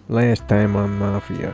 Last time on Mafia.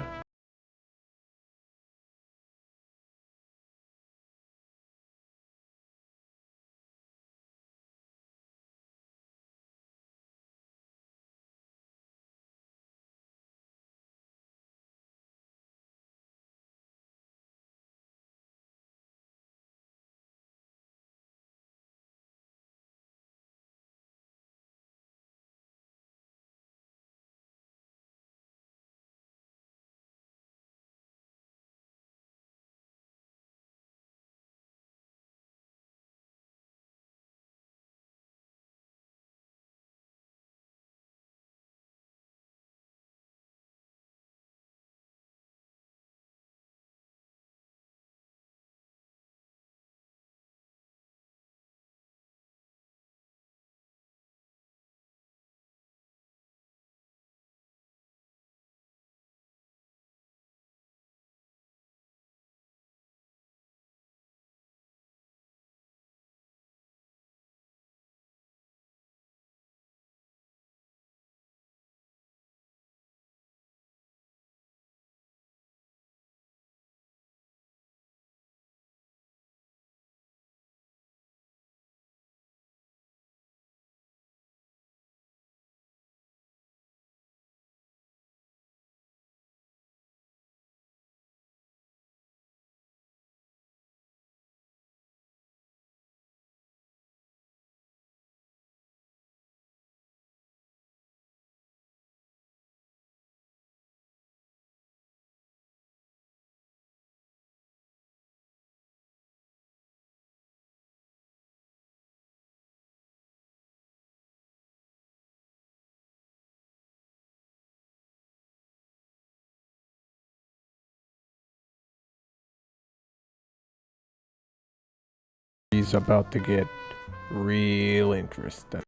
He's about to get real interesting.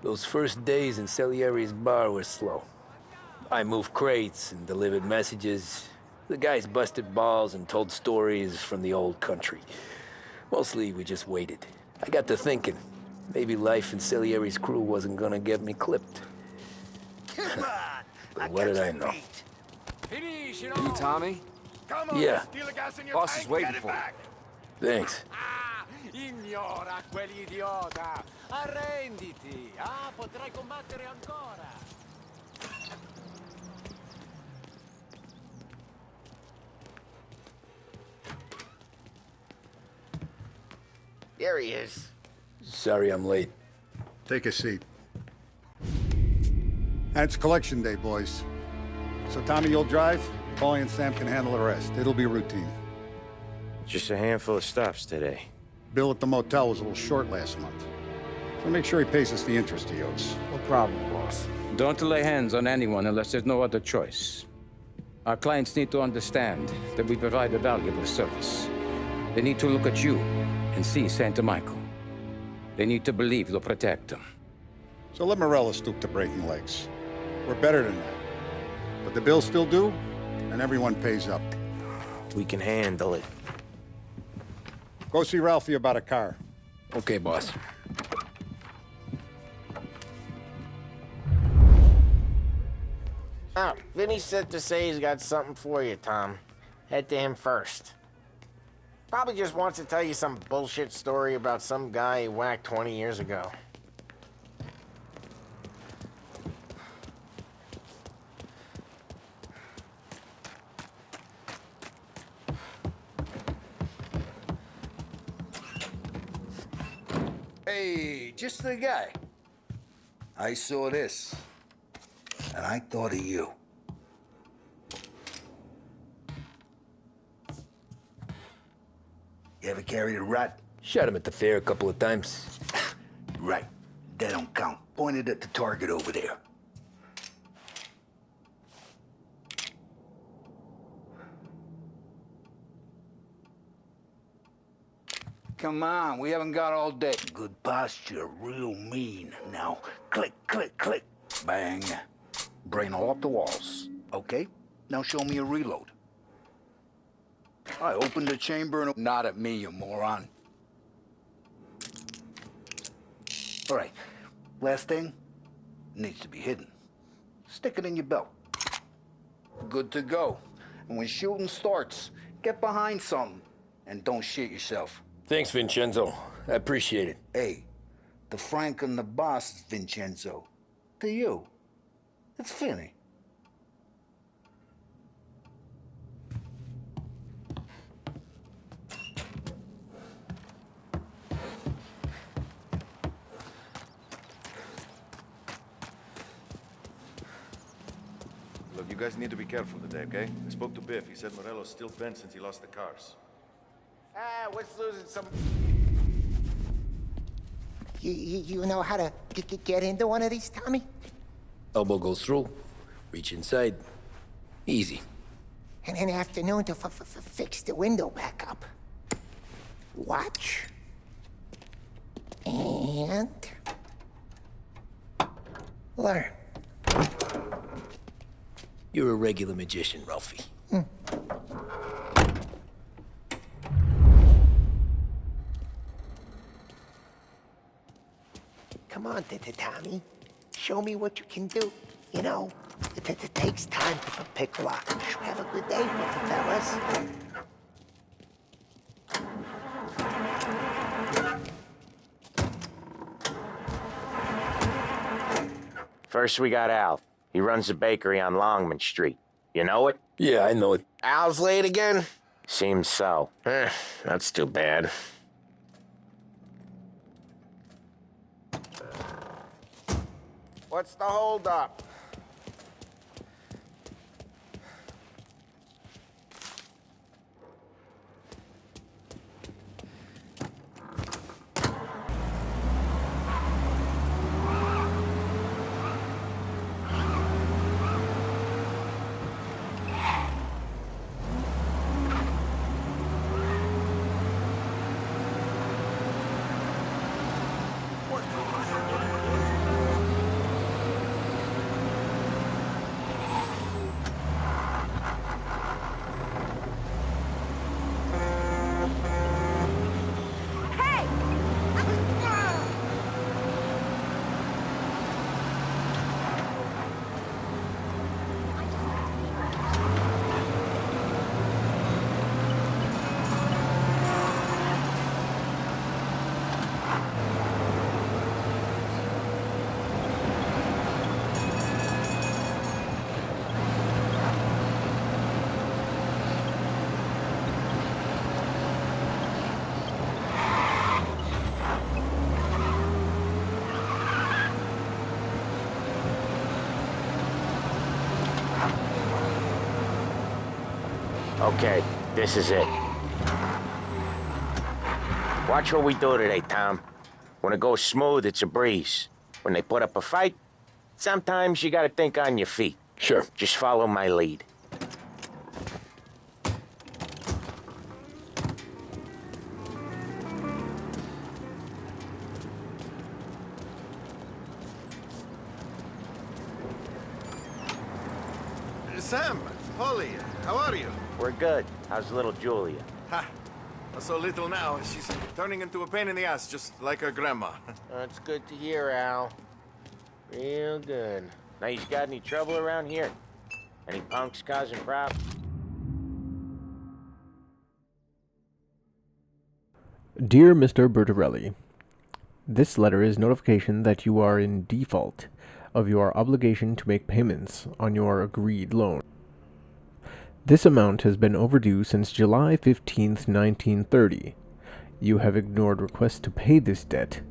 Those first days in Salieri's bar were slow. I moved crates and delivered messages. The guys busted balls and told stories from the old country. Mostly, we just waited. I got to thinking, maybe life in Salieri's crew wasn't gonna get me clipped. But what did I know? You Tommy? Yeah. Boss is waiting for you. Thanks. Ignora quell'idiota! Arrenditi! Potrai combattere ancora! There he is. Sorry I'm late. Take a seat. And it's collection day, boys. So Tommy, you'll drive. Paulie and Sam can handle the rest. It'll be routine. Just a handful of stops today. Bill at the motel was a little short last month. So make sure he pays us the interest he owes. No problem, boss. Don't lay hands on anyone unless there's no other choice. Our clients need to understand that we provide a valuable service. They need to look at you and see Santa Michael. They need to believe you'll protect them. So let Morella stoop to breaking legs. We're better than that. But the bills still due, and everyone pays up. We can handle it. Go see Ralphie about a car. Okay, boss. Oh, Vinny said to say he's got something for you, Tom. Head to him first. Probably just wants to tell you some bullshit story about some guy he whacked 20 years ago. Hey, just the guy. I saw this, and I thought of you. You ever carried a rat? Shot him at the fair a couple of times. Right. That don't count. Pointed at the target over there. Come on, we haven't got all day. Good posture, real mean. Now, click, click, click. Bang. Brain all up the walls. Okay, now show me a reload. I opened the chamber and... Not at me, you moron. All right, last thing. Needs to be hidden. Stick it in your belt. Good to go. And when shooting starts, get behind something. And don't shit yourself. Thanks, Vincenzo. I appreciate it. Hey, the Frank and the boss is Vincenzo. To you, it's Finny. Look, you guys need to be careful today, okay? I spoke to Biff. He said Morello's still bent since he lost the cars. What's losing some... You know how to get into one of these, Tommy? Elbow goes through, reach inside. Easy. And in the afternoon to fix the window back up. Watch. And... learn. You're a regular magician, Ralphie. Come on, Tommy. Show me what you can do. You know, it takes time to pick lock. Have a good day, fellas. First, we got Al. He runs a bakery on Longman Street. You know it? Yeah, I know it. Al's late again? Seems so. That's too bad. What's the holdup? Okay, this is it. Watch what we do today, Tom. When it goes smooth, it's a breeze. When they put up a fight, sometimes you gotta think on your feet. Sure. Just follow my lead. Sam, Polly, how are you? We're good. How's little Julia? Ha! So little now, she's turning into a pain in the ass, just like her grandma. That's good to hear, Al. Real good. Now, you got any trouble around here? Any punks causing problems? Dear Mr. Bertarelli, this letter is notification that you are in default of your obligation to make payments on your agreed loan. This amount has been overdue since July 15th, 1930. You have ignored requests to pay this debt.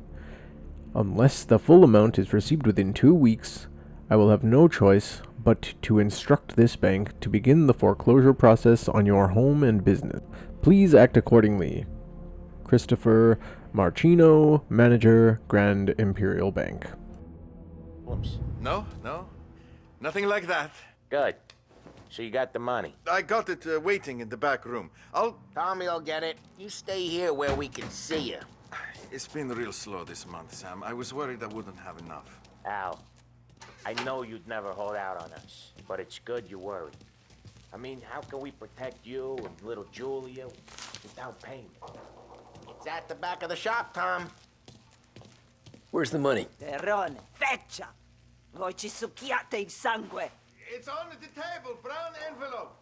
Unless the full amount is received within 2 weeks, I will have no choice but to instruct this bank to begin the foreclosure process on your home and business. Please act accordingly. Christopher Marchino, Manager, Grand Imperial Bank. Whoops. No, nothing like that. Good. So you got the money? I got it waiting in the back room. Tommy will get it. You stay here where we can see you. It's been real slow this month, Sam. I was worried I wouldn't have enough. Al, I know you'd never hold out on us, but it's good you're worried. I mean, how can we protect you and little Julia without payment? It's at the back of the shop, Tom. Where's the money? Terrone, feccia! Voi ci succhiate il sangue! It's on the table, brown envelope.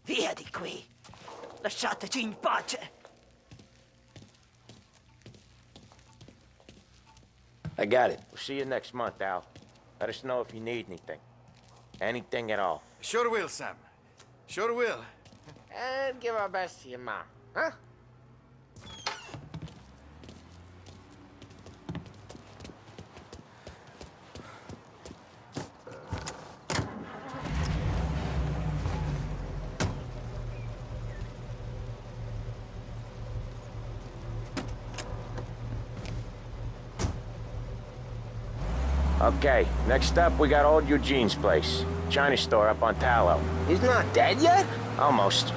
Via di qui! Lasciateci in pace! I got it. We'll see you next month, Al. Let us know if you need anything. Anything at all. Sure will, Sam. Sure will. And give our best to your mom, huh? Okay, next up we got old Eugene's place. China store up on Tallow. He's not dead yet? Almost.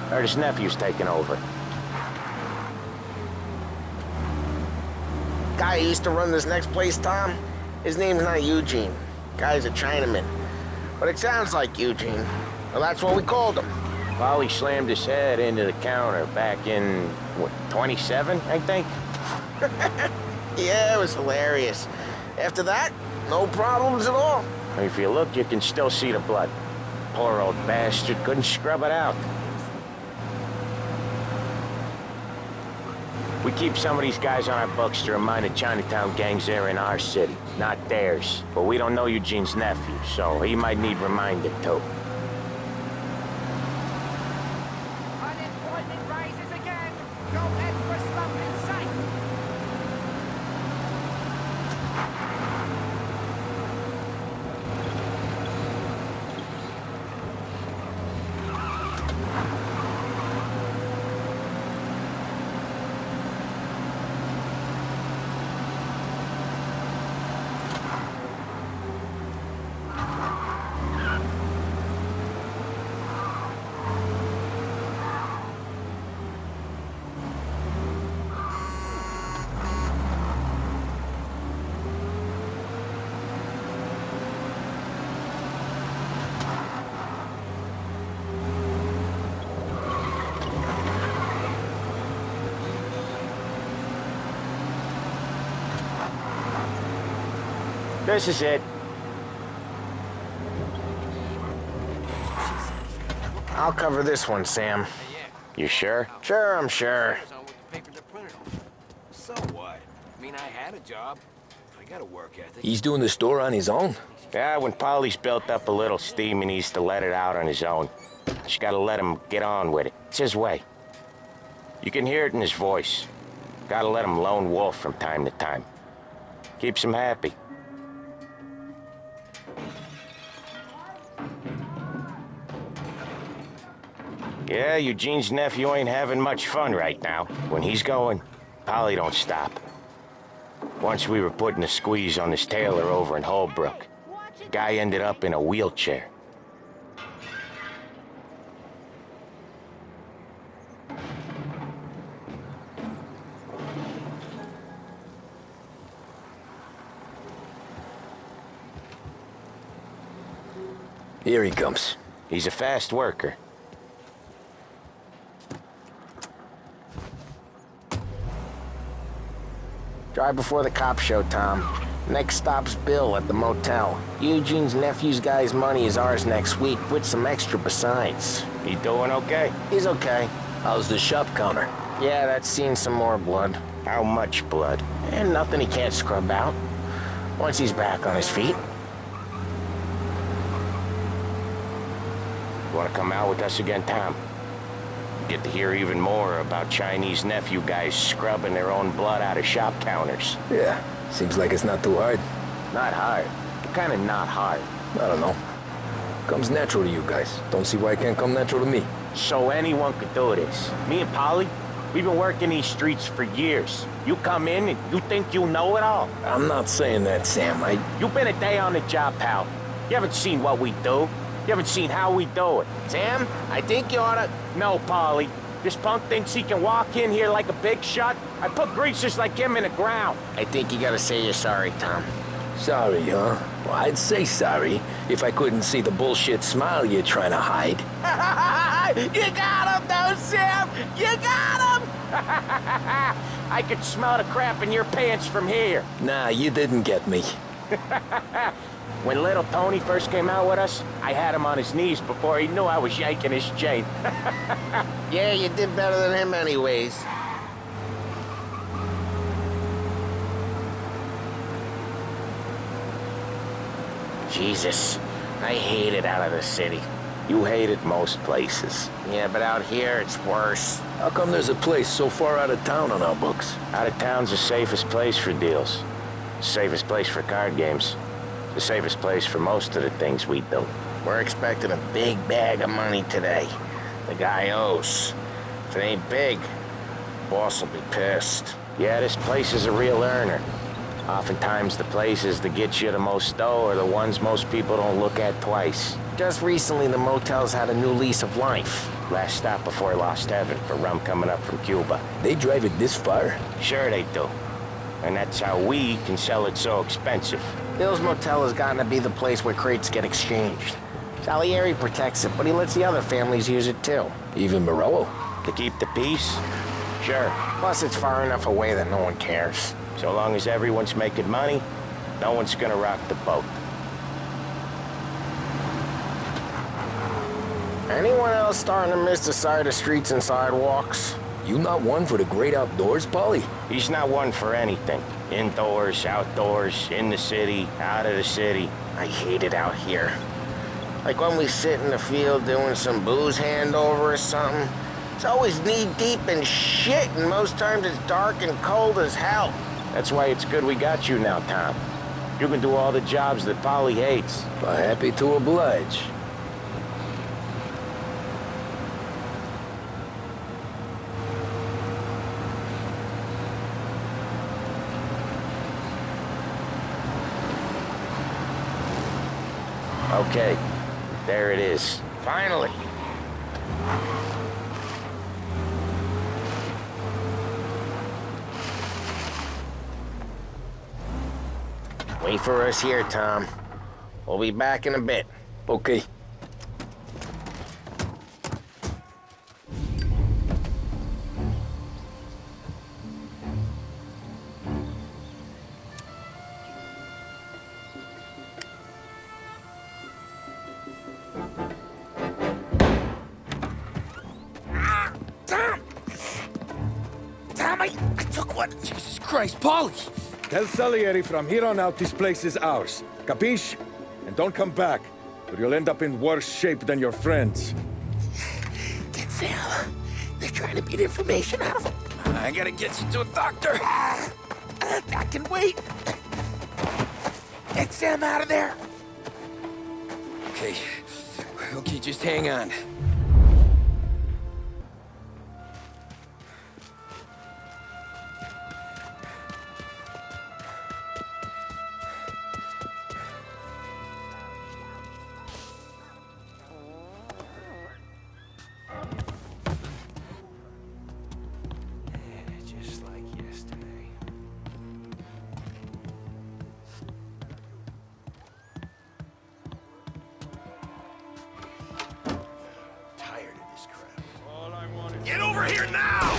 Heard his nephew's taking over. Guy who used to run this next place, Tom? His name's not Eugene. Guy's a Chinaman. But it sounds like Eugene. Well, that's what we called him. Polly slammed his head into the counter back in, what, 27, I think? Yeah, it was hilarious. After that, no problems at all. If you look, you can still see the blood. Poor old bastard couldn't scrub it out. We keep some of these guys on our books to remind the Chinatown gangs they're in our city, not theirs. But we don't know Eugene's nephew, so he might need reminded too. Unemployment rises again! No extra slump in sight! This is it. I'll cover this one, Sam. You sure? Sure, I'm sure. So what? I mean, I had a job. I got a work ethic. He's doing the store on his own? Yeah, when Polly's built up a little steam, he needs to let it out on his own. Just gotta let him get on with it. It's his way. You can hear it in his voice. Gotta let him lone wolf from time to time. Keeps him happy. Yeah, Eugene's nephew ain't having much fun right now. When he's going, Polly don't stop. Once we were putting a squeeze on this tailor over in Holbrook. Guy ended up in a wheelchair. Here he comes. He's a fast worker. Drive before the cops show, Tom. Next stop's Bill at the motel. Eugene's nephew's guy's money is ours next week, with some extra besides. He doing okay? He's okay. How's the shop counter? Yeah, that's seen some more blood. How much blood? And nothing he can't scrub out. Once he's back on his feet. You wanna come out with us again, Tom? Get to hear even more about Chinese nephew guys scrubbing their own blood out of shop counters. Yeah, seems like it's not too hard. Not hard. Kinda not hard. I don't know. Comes natural to you guys. Don't see why it can't come natural to me. So anyone could do this. Me and Polly, we've been working these streets for years. You come in and you think you know it all. I'm not saying that, Sam. You've been a day on the job, pal. You haven't seen what we do. You haven't seen how we do it. Sam, I think you oughta... No, Polly. This punk thinks he can walk in here like a big shot. I put greasers like him in the ground. I think you gotta say you're sorry, Tom. Sorry, huh? Well, I'd say sorry if I couldn't see the bullshit smile you're trying to hide. You got him, though, Sam! You got him! I could smell the crap in your pants from here. Nah, you didn't get me. When little Tony first came out with us, I had him on his knees before he knew I was yanking his chain. Yeah, you did better than him anyways. Jesus, I hate it out of the city. You hate it most places. Yeah, but out here, it's worse. How come there's a place so far out of town on our books? Out of town's the safest place for deals. Safest place for card games. The safest place for most of the things we do. We're expecting a big bag of money today. The guy owes. If it ain't big, boss will be pissed. Yeah, this place is a real earner. Oftentimes the places that get you the most dough are the ones most people don't look at twice. Just recently, the motel's had a new lease of life. Last stop before Lost Heaven for rum coming up from Cuba. They drive it this far? Sure they do. And that's how we can sell it so expensive. Bill's Motel has gotten to be the place where crates get exchanged. Salieri protects it, but he lets the other families use it too. Even Morello? To keep the peace? Sure. Plus, it's far enough away that no one cares. So long as everyone's making money, no one's gonna rock the boat. Anyone else starting to miss the side of streets and sidewalks? You not one for the great outdoors, Polly? He's not one for anything. Indoors, outdoors, in the city, out of the city. I hate it out here. Like when we sit in the field doing some booze handover or something. It's always knee-deep in shit, and most times it's dark and cold as hell. That's why it's good we got you now, Tom. You can do all the jobs that Polly hates. Well, happy to oblige. Okay, there it is. Finally. Wait for us here, Tom. We'll be back in a bit. Okay. I took one. Jesus Christ, Polly! Tell Salieri from here on out this place is ours. Capiche? And don't come back, or you'll end up in worse shape than your friends. Get Sam. They're trying to beat information out of him. I gotta get you to a doctor. I can wait. Get Sam out of there. Okay. Okay, just hang on. over here now!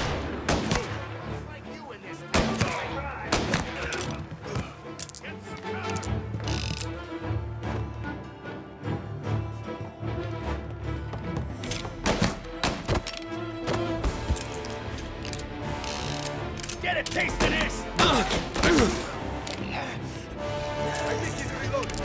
Get a taste of this! I think he's reloaded.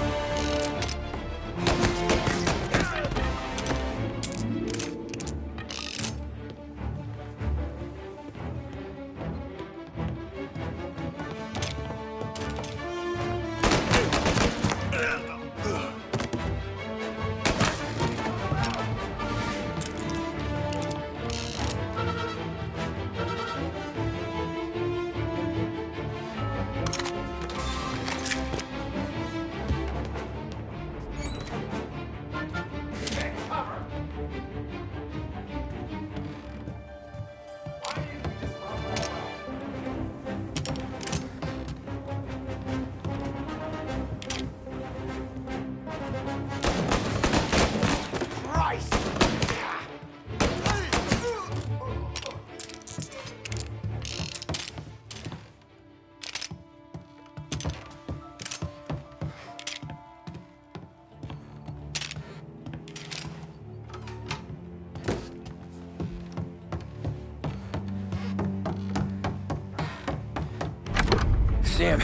Sam,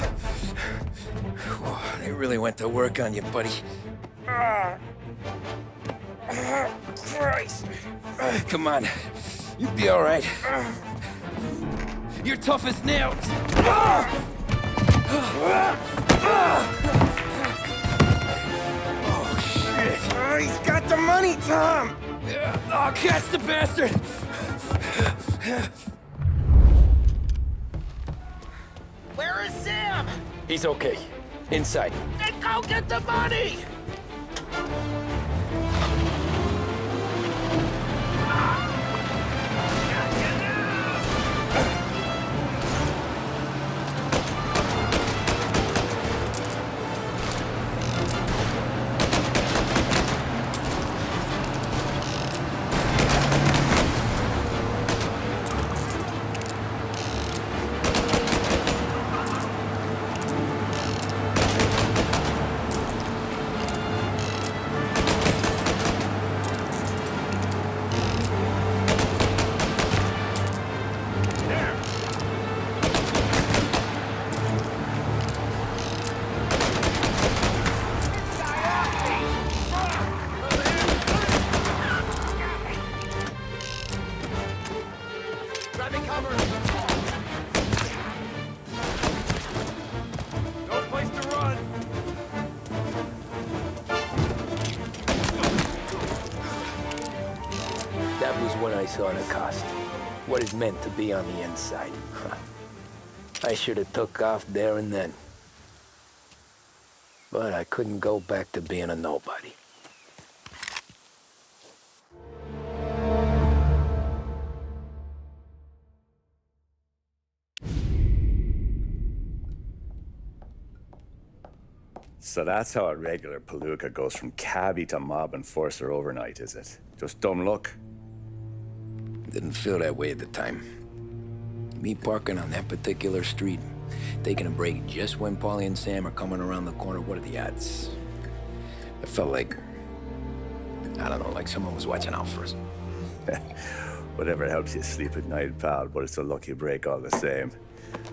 they really went to work on you, buddy. Christ! Come on, you'll be all right. You're tough as nails. Oh, shit. Oh, he's got the money, Tom! Oh, catch the bastard! Where is Sam? He's okay. Inside. Then go get the money! That was when I saw the cost. What is meant to be on the inside. I should have took off there and then. But I couldn't go back to being a nobody. So that's how a regular palooka goes from cabbie to mob enforcer overnight, is it? Just dumb luck? Didn't feel that way at the time. Me parking on that particular street, taking a break just when Paulie and Sam are coming around the corner, what are the odds? It felt like, I don't know, like someone was watching out for us. Whatever helps you sleep at night, pal, but it's a lucky break all the same.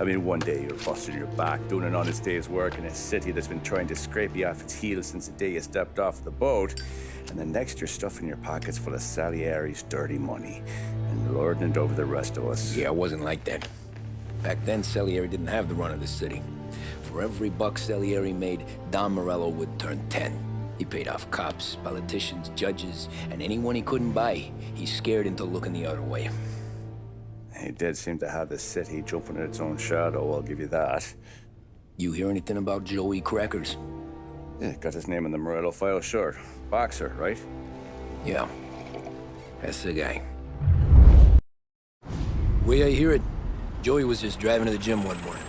I mean, one day you're busting your back, doing an honest day's work in a city that's been trying to scrape you off its heels since the day you stepped off the boat, and the next you're stuffing your pockets full of Salieri's dirty money and lording it over the rest of us. Yeah, it wasn't like that. Back then, Salieri didn't have the run of the city. For every buck Salieri made, Don Morello would turn 10. He paid off cops, politicians, judges, and anyone he couldn't buy, he scared into looking the other way. He did seem to have the city jumping in its own shadow, I'll give you that. You hear anything about Joey Crackers? Yeah, got his name in the Morello file, sure. Boxer, right? Yeah, that's the guy. Way I hear it, Joey was just driving to the gym one morning.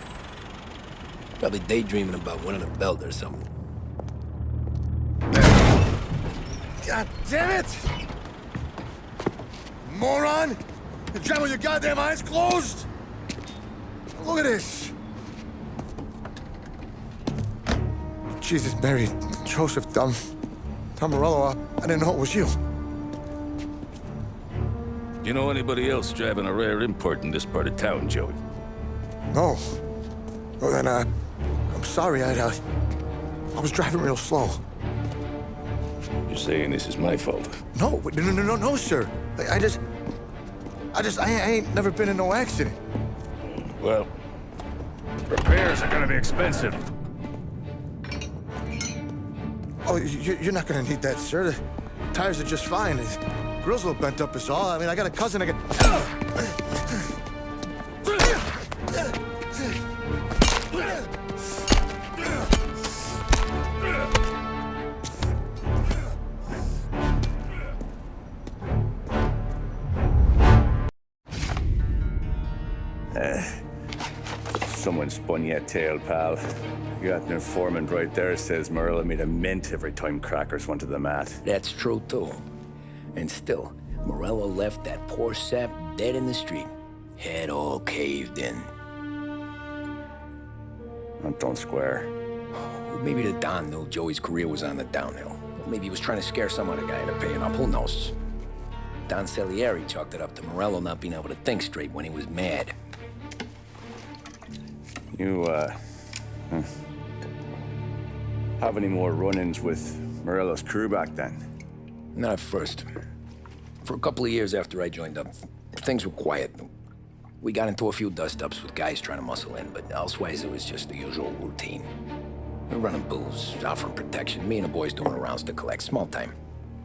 Probably daydreaming about winning a belt or something. God damn it! Moron! You drive with your goddamn eyes closed? Look at this. Jesus, Mary, Joseph, Tom Morello, I didn't know it was you. You know anybody else driving a rare import in this part of town, Joey? No. Well, then, I'm sorry, I was driving real slow. You're saying this is my fault? No, sir. I ain't never been in no accident. Well, repairs are gonna be expensive. Oh, you're not gonna need that, sir. The tires are just fine. The grill's a little bent up is all. I mean, I got a cousin I can... Someone spun you a tail, pal. You got an informant right there says Morello made a mint every time crackers went to the mat. That's true, too. And still, Morello left that poor sap dead in the street. Head all caved in. That don't square. Maybe the Don knew Joey's career was on the downhill. Or maybe he was trying to scare some other guy into paying up. Who knows? Don Salieri chalked it up to Morello not being able to think straight when he was mad. You, have any more run-ins with Morello's crew back then? Not at first. For a couple of years after I joined up, things were quiet. We got into a few dust-ups with guys trying to muscle in, but elsewise it was just the usual routine. We're running booze, offering protection, me and the boys doing rounds to collect, small time.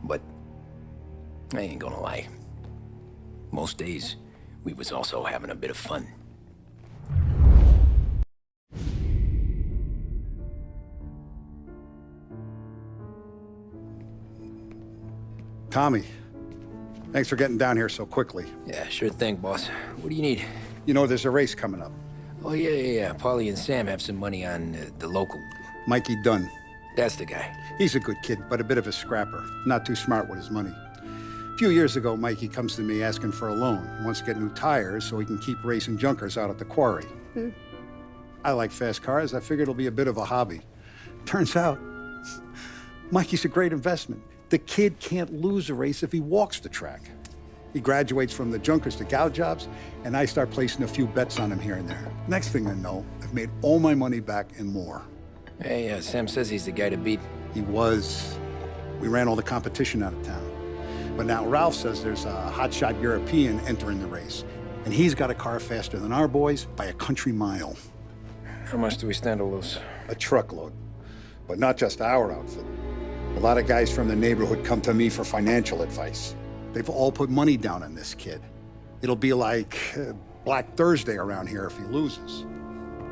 But I ain't gonna lie. Most days, we was also having a bit of fun. Tommy, thanks for getting down here so quickly. Yeah, sure thing, boss. What do you need? You know, there's a race coming up. Oh, yeah. Paulie and Sam have some money on the local. Mikey Dunn. That's the guy. He's a good kid, but a bit of a scrapper. Not too smart with his money. A few years ago, Mikey comes to me asking for a loan. He wants to get new tires so he can keep racing junkers out at the quarry. I like fast cars. I figured it'll be a bit of a hobby. Turns out, Mikey's a great investment. The kid can't lose a race if he walks the track. He graduates from the junkers to gal jobs, and I start placing a few bets on him here and there. Next thing I know, I've made all my money back and more. Hey, Sam says he's the guy to beat. He was. We ran all the competition out of town. But now Ralph says there's a hotshot European entering the race, and he's got a car faster than our boys by a country mile. How much do we stand to lose? A truckload. But not just our outfit. A lot of guys from the neighborhood come to me for financial advice. They've all put money down on this kid. It'll be like Black Thursday around here if he loses.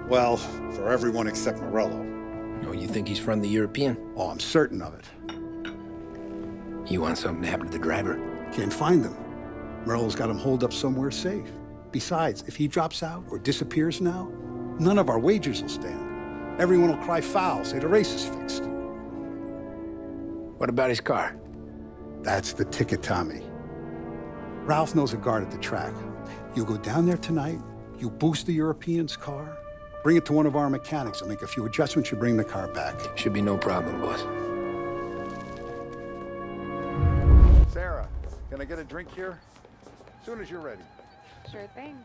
Well, for everyone except Morello. Oh, you think he's from the European? Oh, I'm certain of it. You want something to happen to the driver? Can't find him. Morello's got him holed up somewhere safe. Besides, if he drops out or disappears now, none of our wagers will stand. Everyone will cry foul, say the race is fixed. What about his car? That's the ticket, Tommy. Ralph knows a guard at the track. You go down there tonight, you boost the European's car, bring it to one of our mechanics, and make a few adjustments, you bring the car back. Should be no problem, boss. Sarah, can I get a drink here? As soon as you're ready. Sure thing.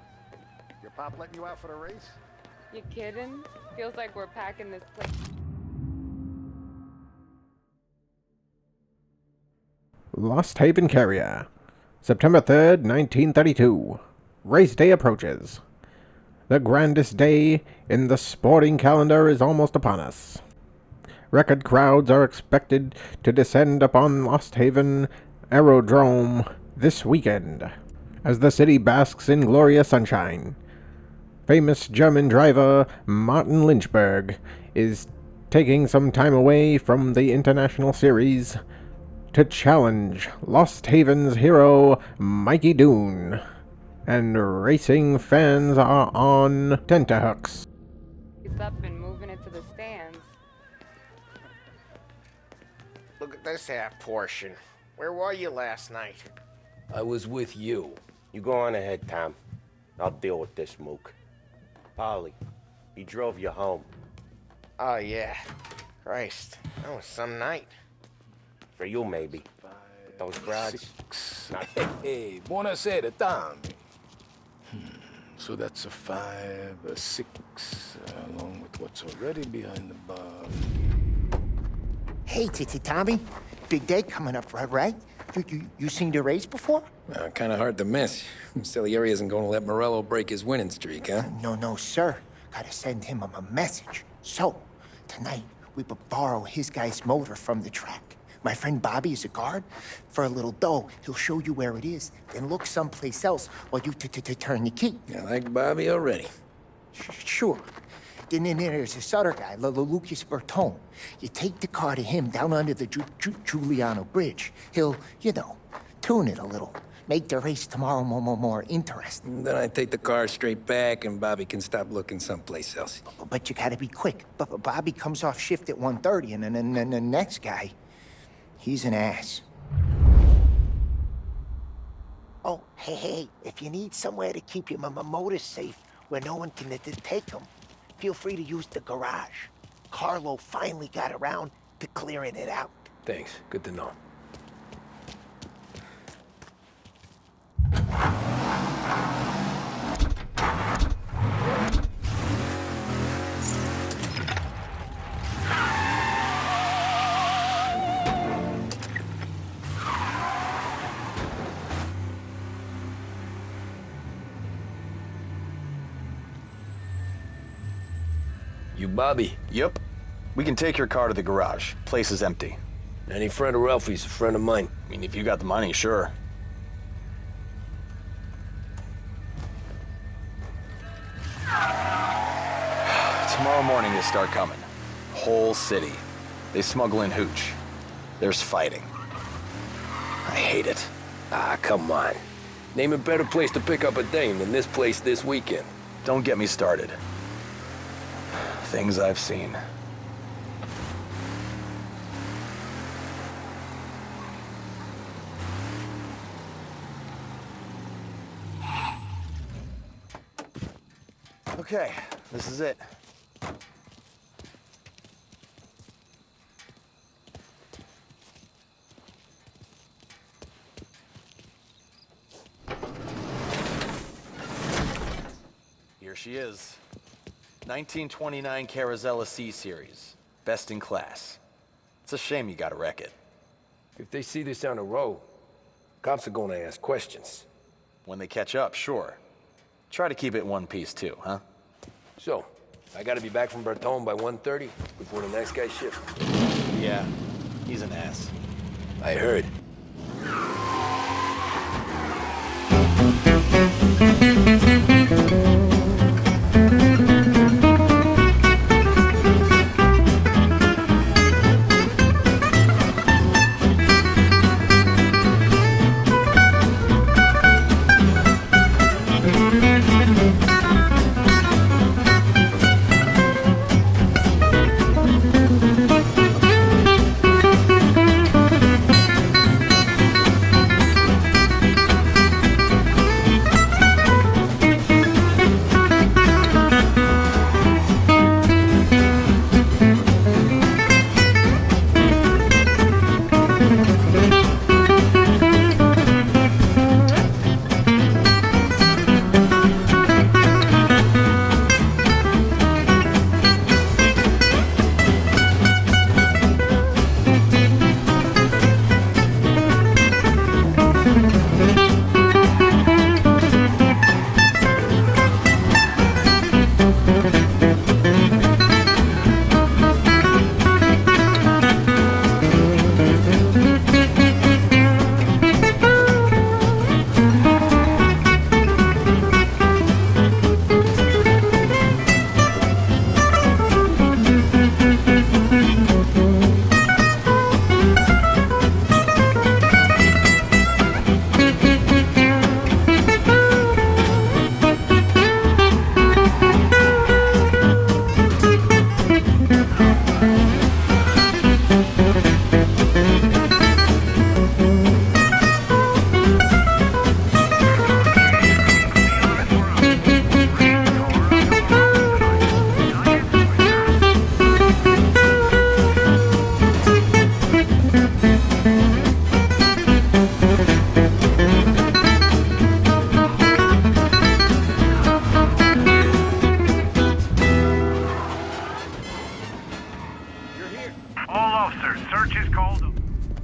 Your pop letting you out for the race? You kidding? Feels like we're packing this place. Lost Haven Carrier, September 3rd, 1932. Race day approaches. The grandest day in the sporting calendar is almost upon us. Record crowds are expected to descend upon Lost Haven Aerodrome this weekend, as the city basks in glorious sunshine. Famous German driver Martin Lynchburg is taking some time away from the International Series to challenge Lost Haven's hero Mikey Doon, and racing fans are on tenterhooks. He's up and moving it to the stands. Look at this half portion. Where were you last night? I was with you. You go on ahead, Tom. I'll deal with this mook. Polly, he drove you home. Oh, yeah. Christ, that was some night. For you, maybe. But those broads, not Hey, buonasera, Tommy. So that's a 5, a 6, along with what's already behind the bar. Hey, Tommy. Big day coming up, right? You seen the race before? Kind of hard to miss. Salieri isn't going to let Morello break his winning streak, huh? No, sir. Gotta send him a message. So, tonight, we will borrow his guy's motor from the track. My friend Bobby is a guard. For a little dough, he'll show you where it is, then look someplace else while you turn the key. I like Bobby already. Sure. Then there's this other guy, Lucas Bertone. You take the car to him down under the Giuliano Bridge. He'll, tune it a little. Make the race tomorrow more interesting. Then I take the car straight back and Bobby can stop looking someplace else. But you gotta be quick. But Bobby comes off shift at 1:30, and then the next guy, he's an ass. Oh, hey, if you need somewhere to keep your motor safe where no one can take them, feel free to use the garage. Carlo finally got around to clearing it out. Thanks. Good to know. You Bobby? Yep. We can take your car to the garage. Place is empty. Any friend of Ralphie's a friend of mine. I mean, if you got the money, sure. Tomorrow morning they start coming. Whole city. They smuggle in hooch. There's fighting. I hate it. Ah, come on. Name a better place to pick up a dame than this place this weekend. Don't get me started. Things I've seen. Okay, this is it. Here she is. 1929 Carazella C-Series. Best in class. It's a shame you gotta wreck it. If they see this on the road, cops are gonna ask questions. When they catch up, sure. Try to keep it one piece too, huh? So, I gotta be back from Bertone by 1:30 before the next guy's shift. Yeah, he's an ass. I heard.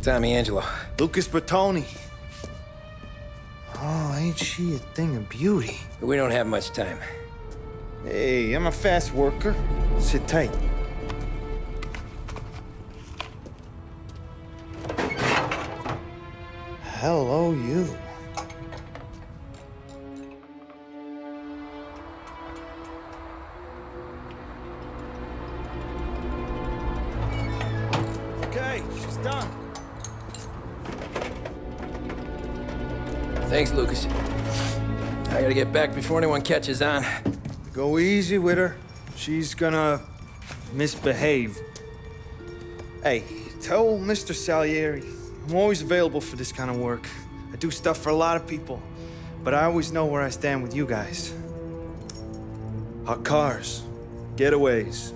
Tommy Angelo. Lucas Bertoni. Oh, ain't she a thing of beauty? We don't have much time. Hey, I'm a fast worker. Sit tight. Hello, you. Okay, she's done. Thanks, Lucas. I gotta get back before anyone catches on. Go easy with her. She's gonna misbehave. Hey, tell Mr. Salieri I'm always available for this kind of work. I do stuff for a lot of people, but I always know where I stand with you guys. Hot cars, getaways,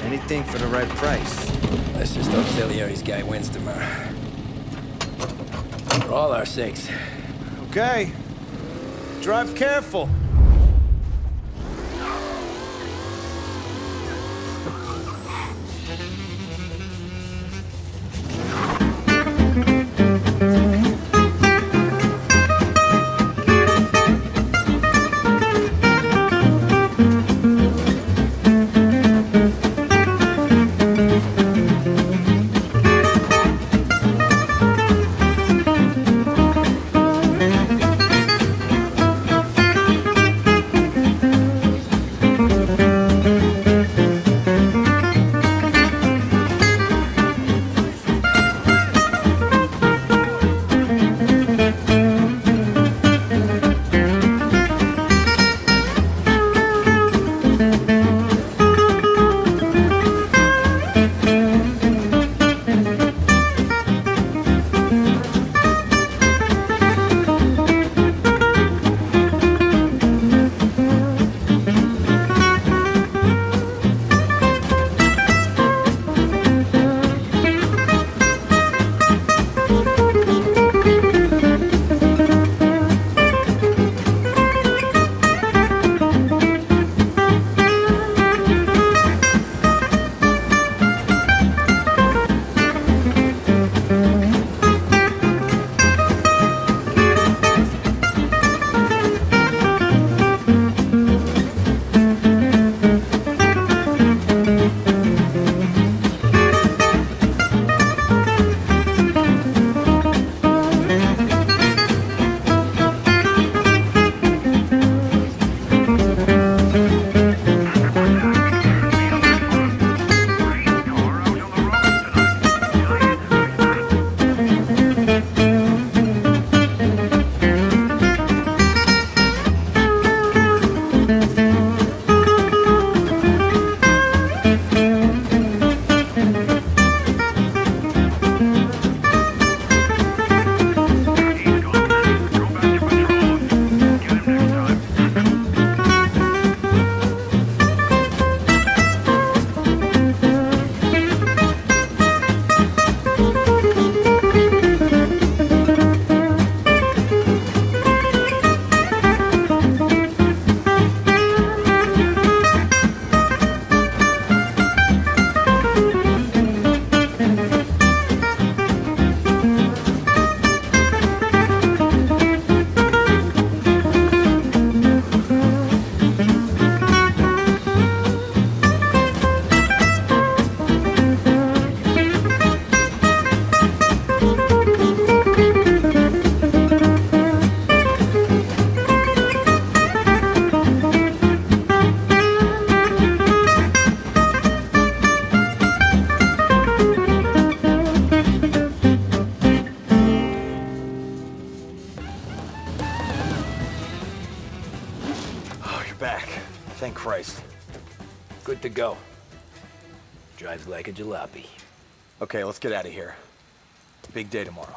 anything for the right price. Let's just hope Salieri's guy wins tomorrow. For all our sakes. Okay. Drive careful. Thank Christ. Good to go. Drives like a jalopy. Okay, let's get out of here. Big day tomorrow.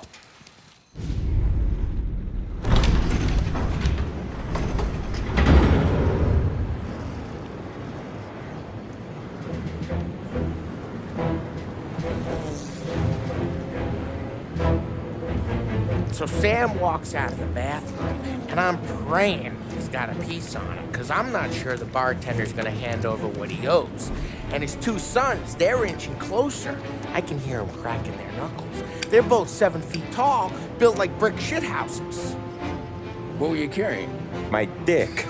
So Sam walks out of the bathroom, and I'm praying he's has got a piece on him, because I'm not sure the bartender's gonna hand over what he owes. And his two sons, they're inching closer. I can hear them cracking their knuckles. They're both 7 feet tall, built like brick shithouses. What were you carrying? My dick.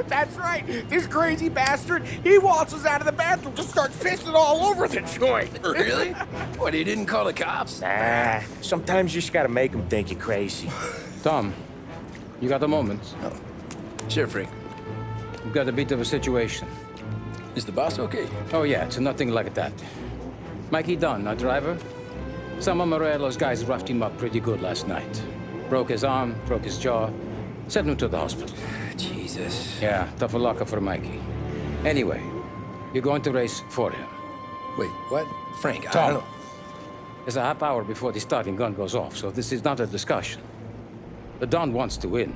That's right. This crazy bastard, he waltzes out of the bathroom and starts pissing all over the joint. Really? What, he didn't call the cops? Nah, sometimes you just gotta make them think you're crazy. Tom, you got a moment? Oh. Sure, Frank. We've got a bit of a situation. Is the boss okay? Oh yeah, it's nothing like that. Mikey Dunn, our driver. Some of Morello's guys roughed him up pretty good last night. Broke his arm, broke his jaw. Sent him to the hospital. Jesus. Yeah, tougher luck for Mikey. Anyway, you're going to race for him. Wait, what? Frank, I Tom, don't... there's a half hour before the starting gun goes off, so this is not a discussion. The Don wants to win,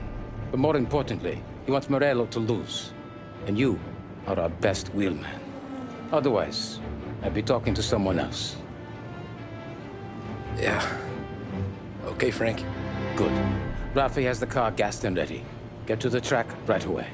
but more importantly, he wants Morello to lose. And you are our best wheelman. Otherwise, I'd be talking to someone else. Yeah. Okay, Frank. Good. Rafi has the car gassed and ready. Get to the track right away.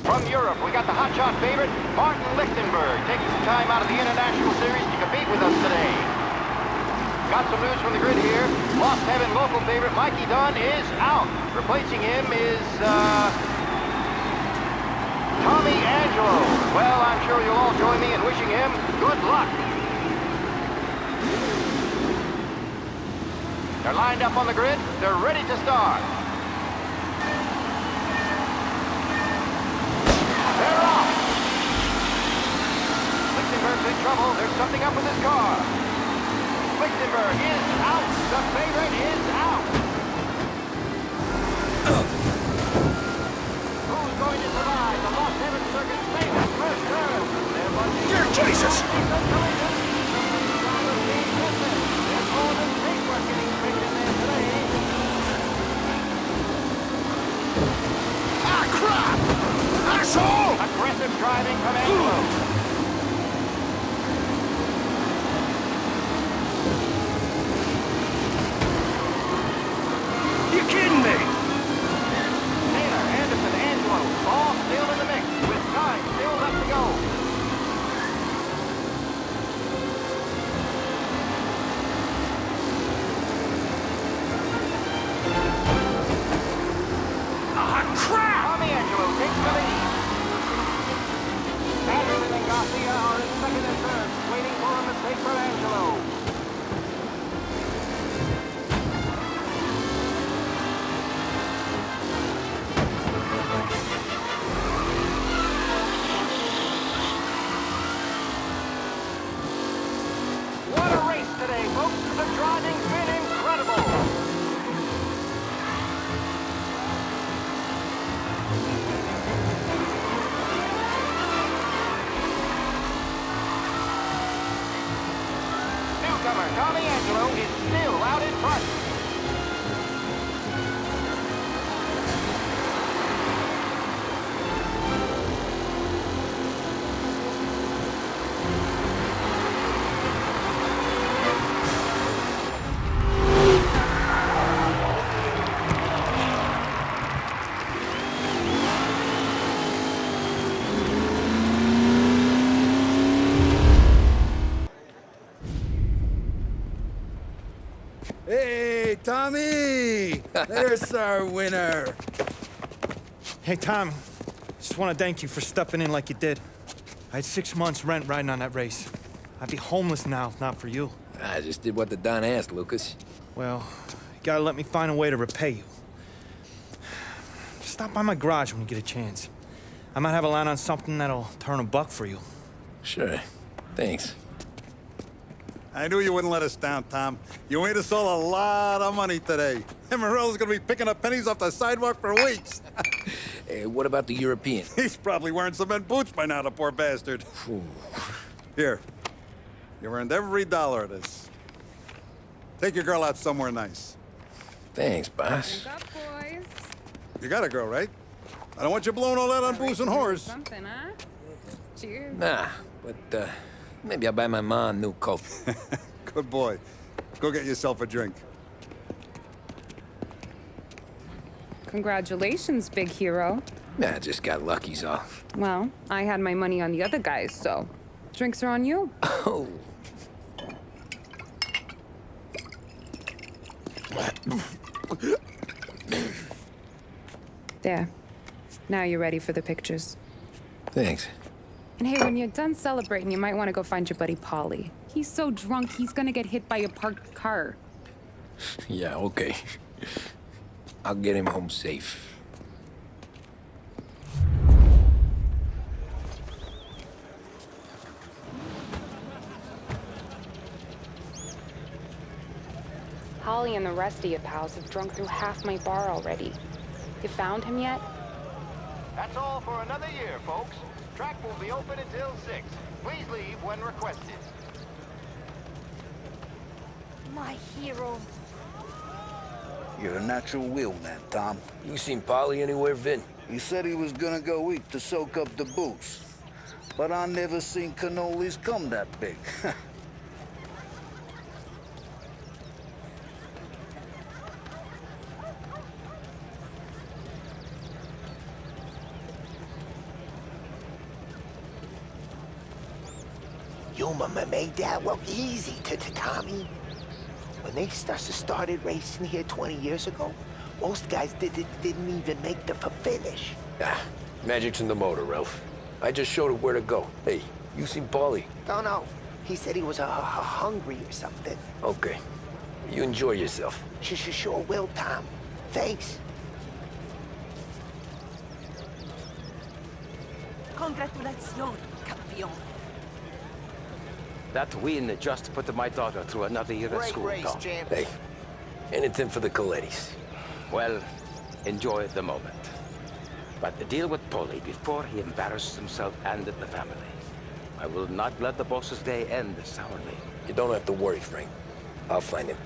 From Europe, we got the hotshot favorite, Martin Lichtenberg, taking some time out of the International Series to compete with us today. Got some news from the grid here. Lost Heaven local favorite Mikey Dunn is out. Replacing him is, Tommy Angelo. Well, I'm sure you'll all join me in wishing him good luck. They're lined up on the grid. They're ready to start. They're off. Lichtenberg's in trouble. There's something up with his car. Lichtenberg is out. The favorite is out. Who's going to survive the Lost Heaven Circuit's famous first turn? Dear Jesus! There's more than paintwork getting picked in there today. Ah, crap! Asshole! Aggressive driving from Angelo. You kidding me? Taylor, Anderson, Angelo, all still in the mix, with time still left to go. Ah, crap! Tommy Angelo takes the lead. Anderson and Garcia are in second and third, waiting for a mistake from Angelo. What a race today, folks. The driving's been incredible. Newcomer Tommy Angelo is still out in front. Hey, Tommy! There's our winner. Hey, Tom. Just want to thank you for stepping in like you did. I had 6 months rent riding on that race. I'd be homeless now if not for you. I just did what the Don asked, Lucas. Well, you gotta let me find a way to repay you. Stop by my garage when you get a chance. I might have a line on something that'll turn a buck for you. Sure. Thanks. I knew you wouldn't let us down, Tom. You made us all a lot of money today. And Morello's gonna be picking up pennies off the sidewalk for weeks. Hey, what about the European? He's probably wearing cement boots by now, the poor bastard. Here. You earned every dollar of this. Take your girl out somewhere nice. Thanks, boss. Up, boys. You got a girl, right? I don't want you blowing all that on booze and whores. Something, huh? Cheers. Nah, but maybe I'll buy my mom a new coat. Good boy. Go get yourself a drink. Congratulations, big hero. Nah, just got lucky's all. Well, I had my money on the other guys, so drinks are on you. Oh. There. Now you're ready for the pictures. Thanks. And hey, when you're done celebrating, you might want to go find your buddy Polly. He's so drunk, he's gonna get hit by a parked car. Yeah, okay. I'll get him home safe. Holly and the rest of your pals have drunk through half my bar already. You found him yet? That's all for another year, folks. Track will be open until 6. Please leave when requested. My hero. You're a natural wheelman, Tom. You seen Polly anywhere, Vin? He said he was gonna go eat to soak up the booze. But I never seen cannolis come that big. Your mama made that look easy to Tommy. When they started racing here 20 years ago, most guys didn't even make the finish. Ah, magic's in the motor, Ralph. I just showed it where to go. Hey, you seen Paulie? No. He said he was hungry or something. Okay. You enjoy yourself. Sure will, Tom. Thanks. Congratulations, campeón. That win just put my daughter through another year at school, Tom. Hey, anything for the Colettis. Well, enjoy the moment. But deal with Polly before he embarrasses himself and the family. I will not let the boss's day end sourly. You don't have to worry, Frank. I'll find him.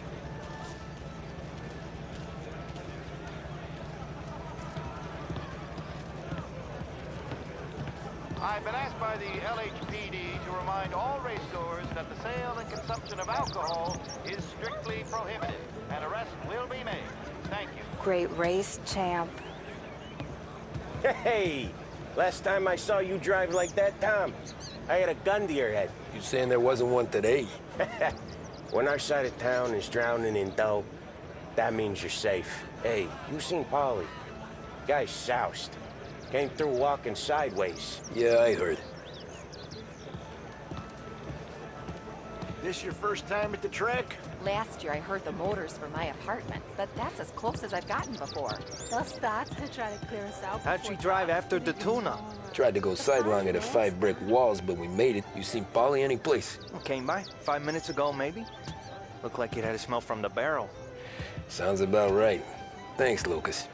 I've been asked by the LHPD to remind all racegoers that the sale and consumption of alcohol is strictly prohibited. An arrest will be made. Thank you. Great race, champ. Hey! Last time I saw you drive like that, Tom, I had a gun to your head. You saying there wasn't one today? When our side of town is drowning in dope, that means you're safe. Hey, you seen Polly? Guy's soused. Came through walking sideways. Yeah, I heard. This your first time at the track? Last year I heard the motors for my apartment, but that's as close as I've gotten before. They'll start to try to clear us out. How'd she drive after the tuna? Tried to go sidelong at the 5 brick walls, but we made it. You seen Polly any place? Came by 5 minutes ago, maybe. Looked like it had a smell from the barrel. Sounds about right. Thanks, Lucas.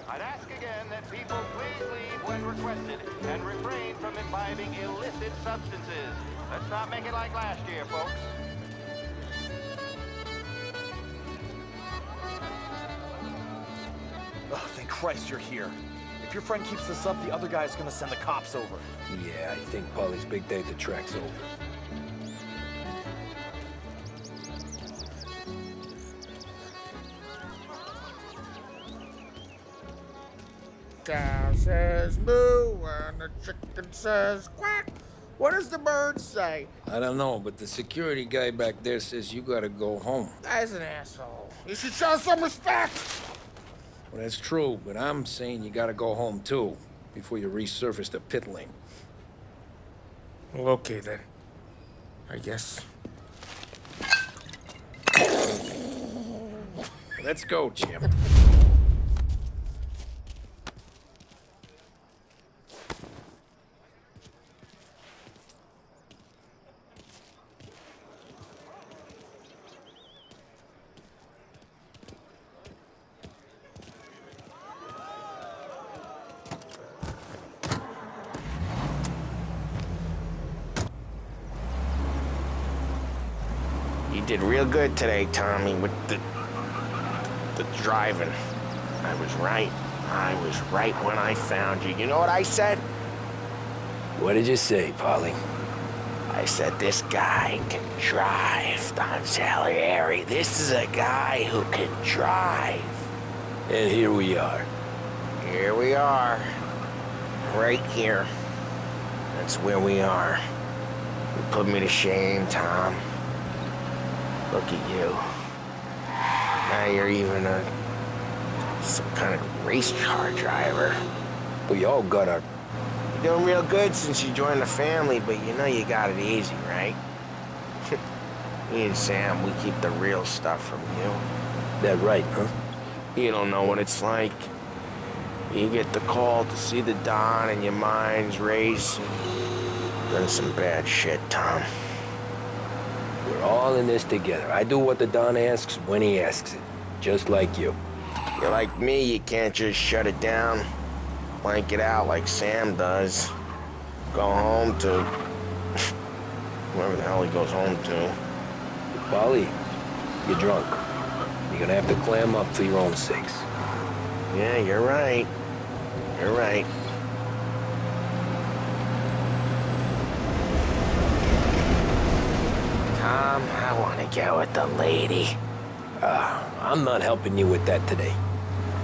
I'd ask again that people please leave when requested and refrain from imbibing illicit substances. Let's not make it like last year, folks. Oh, thank Christ you're here. If your friend keeps this up, the other guy's gonna send the cops over. Yeah, I think Polly's big day at the track's over. Cow says moo and the chicken says quack. What does the bird say? I don't know, but the security guy back there says you gotta go home. Guy's an asshole. You should show some respect. Well, that's true, but I'm saying you gotta go home too, before you resurface the pit lane. Well, okay then. I guess. Let's go, champ. You did real good today, Tommy, with the driving. I was right. I was right when I found you. You know what I said? What did you say, Polly? I said, this guy can drive, Don Salieri. This is a guy who can drive. And here we are. Here we are. Right here. That's where we are. You put me to shame, Tom. Look at you. Now you're even some kind of race car driver. We all got our... You're doing real good since you joined the family, but you know you got it easy, right? Me and Sam, we keep the real stuff from you. That right, huh? You don't know what it's like. You get the call to see the Don and your mind's racing. Done some bad shit, Tom. We're all in this together. I do what the Don asks when he asks it. Just like you. You're like me, you can't just shut it down. Blank it out like Sam does. Go home to... wherever the hell he goes home to. Polly, you're drunk. You're gonna have to clam up for your own sakes. Yeah, you're right. You're right. Tom, I want to get with the lady. I'm not helping you with that today.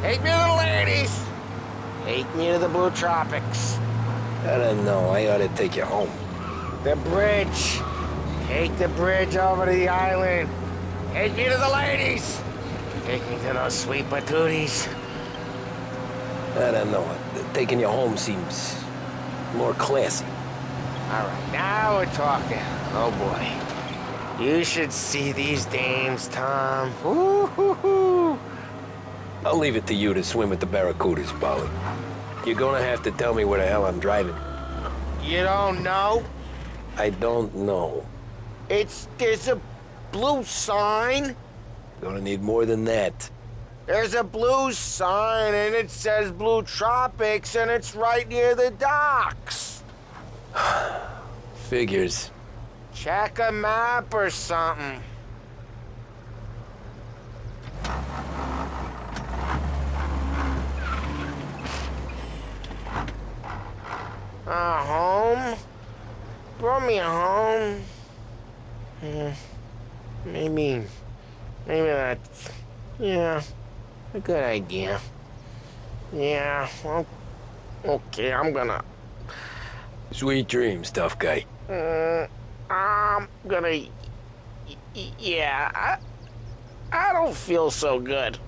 Take me to the ladies! Take me to the Blue Tropics. I don't know. I ought to take you home. The bridge. Take the bridge over to the island. Take me to the ladies. Take me to those sweet patooties. I don't know. Taking you home seems more classy. All right, now we're talking. Oh, boy. You should see these dames, Tom. Woo-hoo-hoo. I'll leave it to you to swim with the barracudas, Polly. You're gonna have to tell me where the hell I'm driving. You don't know? I don't know. There's a blue sign. Gonna need more than that. There's a blue sign, and it says Blue Tropics, and it's right near the docks. Figures. Check a map or something. Home? Brought me home. Maybe that's, yeah, a good idea. Yeah, well, okay, I'm gonna... Sweet dreams, tough guy. I'm gonna... Yeah, I don't feel so good.